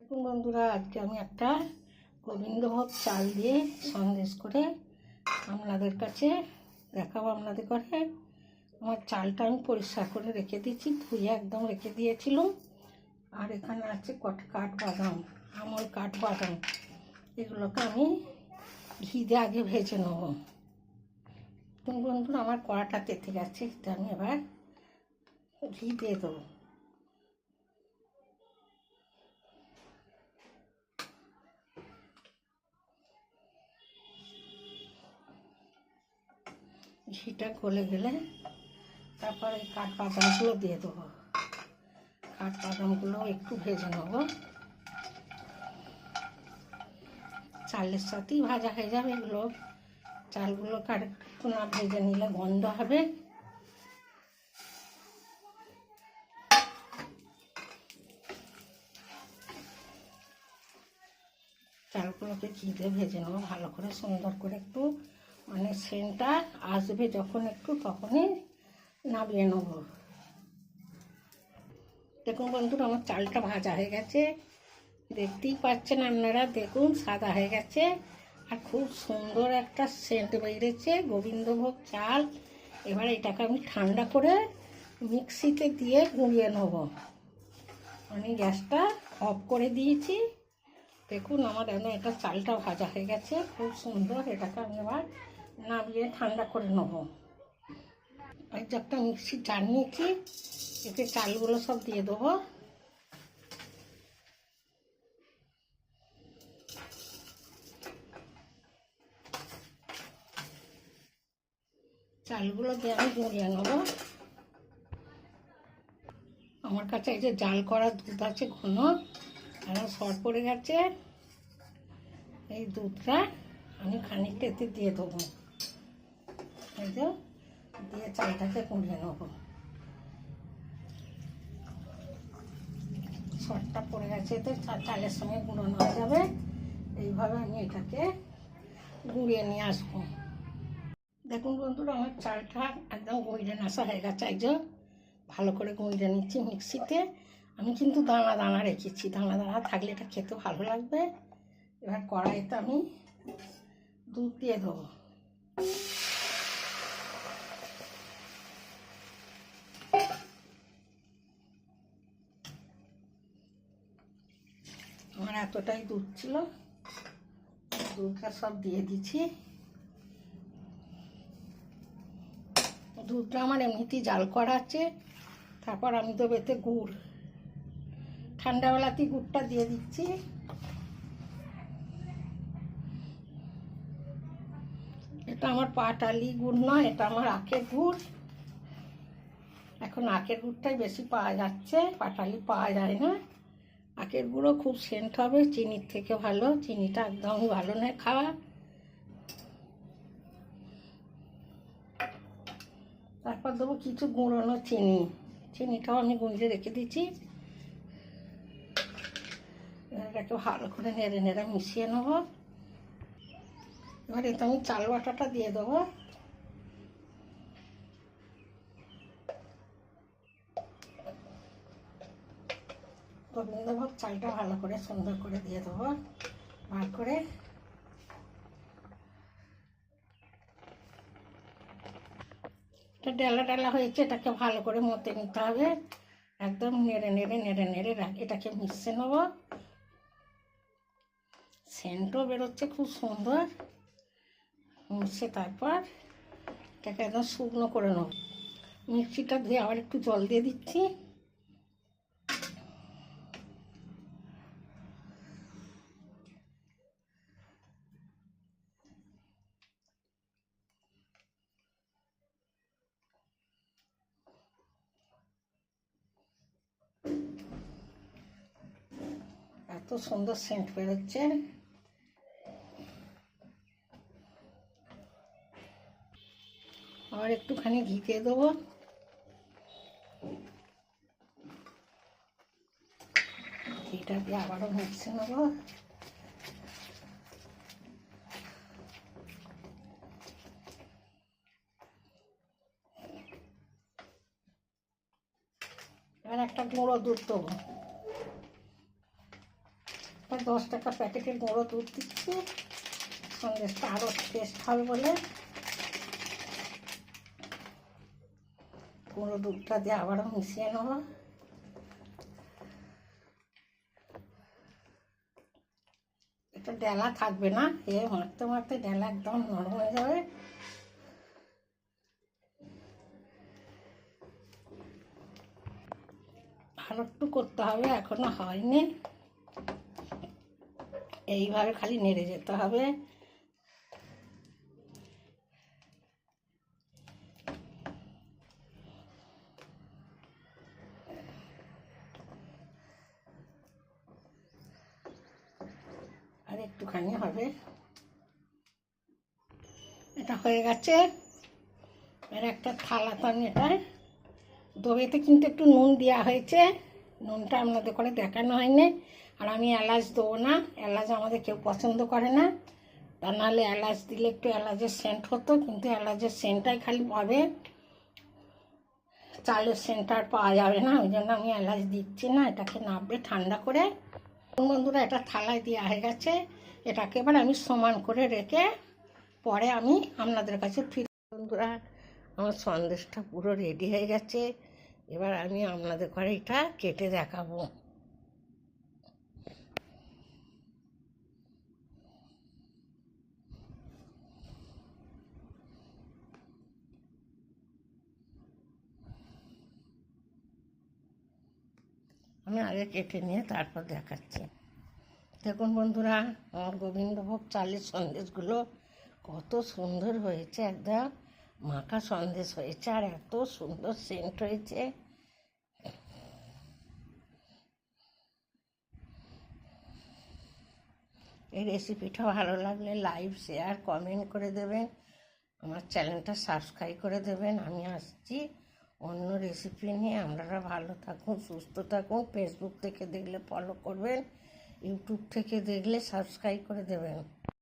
দেখুন বন্ধুরা, আজকে আমি একটা গোবিন্দভোগ চাল দিয়ে সন্দেশ করে আপনাদের কাছে দেখাবো। আপনাদের করে আমার চালটা আমি পরিষ্কার করে রেখে দিয়েছি, ধুয়ে একদম রেখে দিয়েছিলাম। আর এখানে আছে কাঠবাদাম, আমল কাঠবাদাম, এগুলোকে আমি ঘি দিয়ে আগে ভেজে নেব। দেখুন বন্ধুরা, আমার কড়াটা তেতে গেছে, এটা আমি এবার ঘি দিয়ে দেবো। ঘিটা গলে গেলে তারপর এই কাঠবাদামগুলো দিয়ে দেবো। কাঠবাদামগুলো একটু ভেজে নেব, চালের সাথেই ভাজা হয়ে যাবে এগুলো। চালগুলো একটু না ভেজে নিলে গন্ধ হবে। চালগুলোকে ঘি দিয়ে ভেজে নেবো ভালো করে, সুন্দর করে, একটু মানে সেন্টটা আসবে যখন একটু, তখনই নামিয়ে নেব। দেখুন বন্ধুরা, আমার চালটা ভাজা হয়ে গেছে, দেখতেই পাচ্ছেন আপনারা। দেখুন সাদা হয়ে গেছে আর খুব সুন্দর একটা সেন্ট বেরিয়েছে, গোবিন্দভোগ চাল। এবার এটাকে আমি ঠান্ডা করে মিক্সিতে দিয়ে গুঁড়িয়ে নেব। আমি গ্যাসটা অফ করে দিয়েছি। দেখুন আমার একদম এটা চালটা ভাজা হয়ে গেছে, খুব সুন্দর। এটাকে আমি এবার নামিয়ে ঠান্ডা করে নেব। এই যে একটা মিক্সি জার নিয়েছি, এতে চালগুলো সব দিয়ে দেবো। চালগুলো দিয়ে আমি গুঁড়িয়ে নেব। আমার কাছে এই যে জাল করা দুধ আছে ঘন, আর শর্ট পড়ে গেছে। এই দুধটা আমি খানিকটা এতে দিয়ে দেবো। এই যে দিয়ে চালটাকে গুঁড়িয়ে নেব। শর্টটা পড়ে গেছে, এতে চালের সঙ্গে গুঁড়োনো হয়ে যাবে। এইভাবে আমি এটাকে গুঁড়িয়ে নিয়ে আসবো। দেখুন বন্ধুরা, আমার চালটা একদম গুঁড়িয়ে নেশা হয়ে গেছে। এই যে ভালো করে গুঁড়িয়ে নিচ্ছি মিক্সিতে। আমি কিন্তু দানা দানা রেখেছি, দানা দানা থাকলে এটা খেতে ভালো লাগবে। এবার কড়াইতে আমি দুধ দিয়ে দেবো। আমার এতটাই দুধ ছিল, দুধটা সব দিয়ে দিচ্ছি। দুধটা আমার এমনিতেই জাল করা আছে। তারপর আমি দেবো এতে গুড়, ঠান্ডাবেলাতেই গুড়টা দিয়ে দিচ্ছি। এটা আমার পাটালি গুড় নয়, এটা আমার আখের গুড়। এখন আখের গুড়টাই বেশি পাওয়া যাচ্ছে, পাটালি পাওয়া যায় না। আখের গুঁড়ো খুব সেন্ট হবে, চিনির থেকে ভালো। চিনিটা একদমই ভালো নয় খাওয়া। তারপর দেবো কিছু গুঁড়োনো চিনি, চিনিটাও আমি গুঁড়িয়ে রেখে দিচ্ছি। এটাকে ভালো করে নেড়ে নেড়ে মিশিয়ে নেবো। এবার এতে আমি চাল বাটাটা দিয়ে দেবো। গোবিন্দভোগ চালটা ভালো করে সুন্দর করে দিয়ে দেবো, ভালো করে। এটা ডালা ডালা হয়েছে, এটাকে ভালো করে মতে নিতে হবে। একদম নেড়ে নেড়ে নেড়ে নেড়ে এটাকে মিশিয়ে নেব। সেন্টও বেরোচ্ছে খুব সুন্দর। মিশিয়ে তারপর এটাকে একদম শুকনো করে নেব। মিক্সিটা ধুয়ে আবার একটু জল দিয়ে দিচ্ছি। এত সুন্দর সেন্ট বেরোচ্ছে। আবার একটুখানি ঘি দিয়ে দেবো। ঘিটা দিয়ে আবারও মিশিয়ে নেবো। এবার একটা গুঁড়ো দুধ দেবো। একটা 10 টাকা প্যাকেটের গুঁড়ো দুধ দিচ্ছি, সন্দেশটা আরও টেস্ট হবে বলে। গুঁড়ো দুধটা দিয়ে আবারও মিশিয়ে নেব। এটা ডেলা থাকবে না, এ মারতে মারতে ডেলা একদম নরম হয়ে যাবে। আরো একটু করতে হবে, এখনো হয়নি। এইভাবে খালি নেড়ে যেতে হবে। আর একটুখানি হবে। এটা হয়ে গেছে। এর একটা থালাতে আমি এটা দইতে কিন্তু একটু নুন দেওয়া হয়েছে, নুনটা আপনাদের করে দেখানো হয়নি। আর আমি এলাচ দেবো না, এলাচ আমাদের কেউ পছন্দ করে না। তা নাহলে এলাচ দিলে একটু এলাচের সেন্ট হতো, কিন্তু এলাচের সেন্টটাই খালি পাবে, চালের সেন্ট আর পাওয়া যাবে না। ওই জন্য আমি এলাচ দিচ্ছি না। এটাকে নাববে ঠান্ডা করে। বন্ধুরা, এটা থালায় দেওয়া হয়ে গেছে। এটাকে এবার আমি সমান করে রেখে পরে আমি আপনাদের কাছে ফিরে। বন্ধুরা, আমার সন্দেশটা পুরো রেডি হয়ে গেছে। এবার আমি আপনাদের ঘরে এটা কেটে দেখাবো। আমি আগে কেটে নিয়ে তারপর দেখাচ্ছি। দেখুন বন্ধুরা, আমার গোবিন্দভোগ চালের সন্দেশগুলো কত সুন্দর হয়েছে, একদম মাখা সন্দেশ হয়েছে, আর এত সুন্দর সেন্ট হয়েছে। এই রেসিপিটা ভালো লাগলে লাইক, শেয়ার, কমেন্ট করে দেবেন। আমার চ্যানেলটা সাবস্ক্রাইব করে দেবেন। আমি আসছি অন্য রেসিপি নিয়ে। আপনারা ভালো থাকুন, সুস্থ থাকুন। ফেসবুক থেকে দেখলে ফলো করবেন, ইউটিউব থেকে দেখলে সাবস্ক্রাইব করে দেবেন।